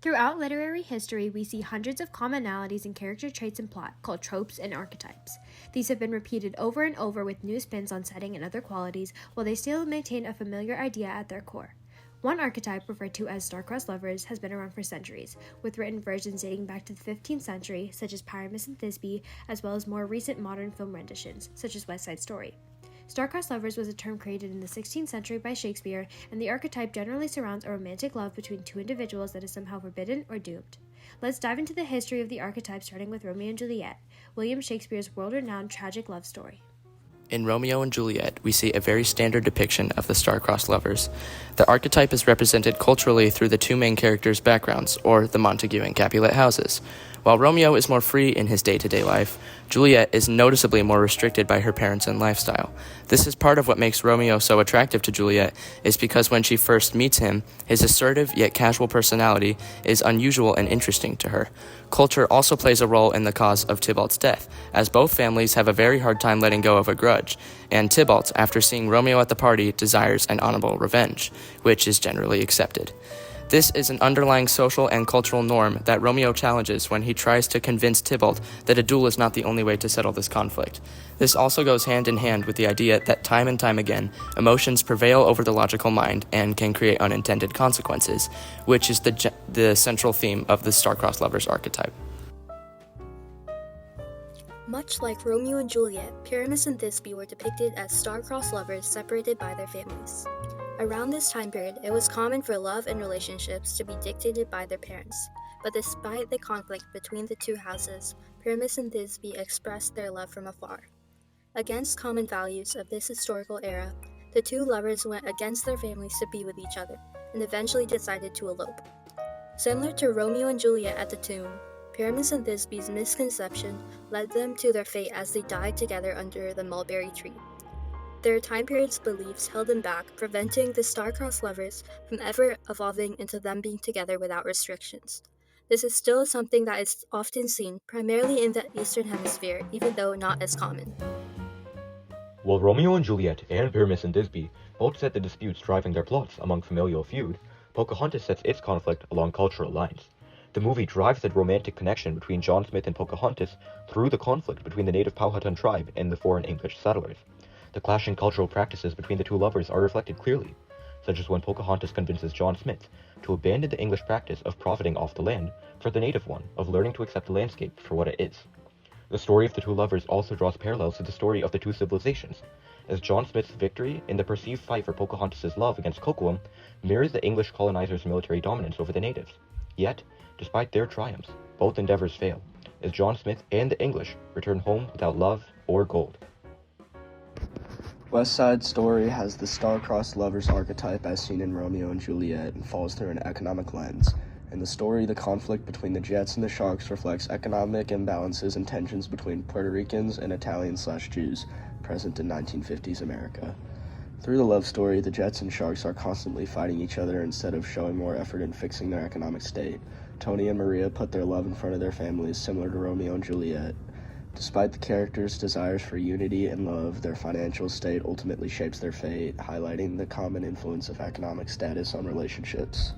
Throughout literary history, we see hundreds of commonalities in character traits and plot, called tropes and archetypes. These have been repeated over and over with new spins on setting and other qualities, while they still maintain a familiar idea at their core. One archetype, referred to as star-crossed lovers, has been around for centuries, with written versions dating back to the 15th century, such as Pyramus and Thisbe, as well as more recent modern film renditions, such as West Side Story. Star-crossed lovers was a term created in the 16th century by Shakespeare, and the archetype generally surrounds a romantic love between two individuals that is somehow forbidden or doomed. Let's dive into the history of the archetype, starting with Romeo and Juliet, William Shakespeare's world-renowned tragic love story. In Romeo and Juliet, we see a very standard depiction of the star-crossed lovers. The archetype is represented culturally through the two main characters' backgrounds, or the Montague and Capulet houses. While Romeo is more free in his day-to-day life, Juliet is noticeably more restricted by her parents and lifestyle. This is part of what makes Romeo so attractive to Juliet, is because when she first meets him, his assertive yet casual personality is unusual and interesting to her. Culture also plays a role in the cause of Tybalt's death, as both families have a very hard time letting go of a grudge, and Tybalt, after seeing Romeo at the party, desires an honorable revenge, which is generally accepted. This is an underlying social and cultural norm that Romeo challenges when he tries to convince Tybalt that a duel is not the only way to settle this conflict. This also goes hand in hand with the idea that time and time again, emotions prevail over the logical mind and can create unintended consequences, which is the central theme of the star-crossed lovers archetype. Much like Romeo and Juliet, Pyramus and Thisbe were depicted as star-crossed lovers separated by their families. Around this time period, it was common for love and relationships to be dictated by their parents. But despite the conflict between the two houses, Pyramus and Thisbe expressed their love from afar. Against common values of this historical era, the two lovers went against their families to be with each other, and eventually decided to elope. Similar to Romeo and Juliet at the tomb, Pyramus and Thisbe's misconception led them to their fate as they died together under the mulberry tree. Their time period's beliefs held them back, preventing the star-crossed lovers from ever evolving into them being together without restrictions. This is still something that is often seen, primarily in the Eastern Hemisphere, even though not as common. While Romeo and Juliet and Pyramus and Thisbe both set the disputes driving their plots among familial feud, Pocahontas sets its conflict along cultural lines. The movie drives the romantic connection between John Smith and Pocahontas through the conflict between the native Powhatan tribe and the foreign English settlers. The clashing cultural practices between the two lovers are reflected clearly, such as when Pocahontas convinces John Smith to abandon the English practice of profiting off the land for the native one of learning to accept the landscape for what it is. The story of the two lovers also draws parallels to the story of the two civilizations, as John Smith's victory in the perceived fight for Pocahontas' love against Cocoam mirrors the English colonizers' military dominance over the natives. Yet, despite their triumphs, both endeavors fail, as John Smith and the English return home without love or gold. West Side Story has the star-crossed lovers archetype as seen in Romeo and Juliet and falls through an economic lens. In the story, the conflict between the Jets and the Sharks reflects economic imbalances and tensions between Puerto Ricans and Italian/Jews present in 1950s America. Through the love story, the Jets and Sharks are constantly fighting each other instead of showing more effort in fixing their economic state. Tony and Maria put their love in front of their families, similar to Romeo and Juliet. Despite the characters' desires for unity and love, their financial state ultimately shapes their fate, highlighting the common influence of economic status on relationships.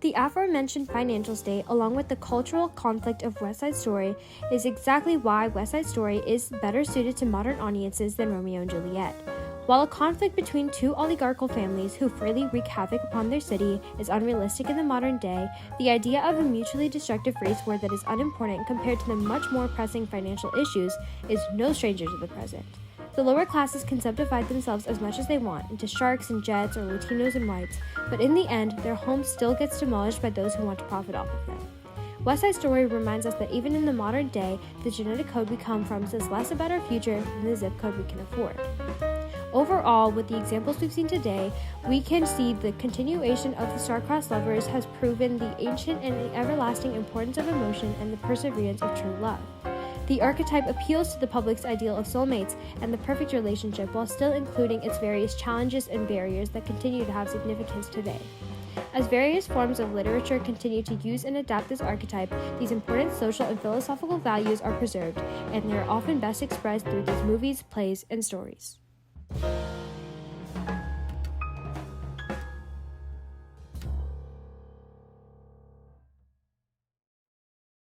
The aforementioned financial state, along with the cultural conflict of West Side Story, is exactly why West Side Story is better suited to modern audiences than Romeo and Juliet. While a conflict between two oligarchical families who freely wreak havoc upon their city is unrealistic in the modern day, the idea of a mutually destructive race war that is unimportant compared to the much more pressing financial issues is no stranger to the present. The lower classes can subdivide themselves as much as they want into sharks and jets or Latinos and whites, but in the end, their home still gets demolished by those who want to profit off of them. West Side Story reminds us that even in the modern day, the genetic code we come from says less about our future than the zip code we can afford. Overall, with the examples we've seen today, we can see the continuation of the star-crossed lovers has proven the ancient and everlasting importance of emotion and the perseverance of true love. The archetype appeals to the public's ideal of soulmates and the perfect relationship while still including its various challenges and barriers that continue to have significance today. As various forms of literature continue to use and adapt this archetype, these important social and philosophical values are preserved, and they are often best expressed through these movies, plays, and stories.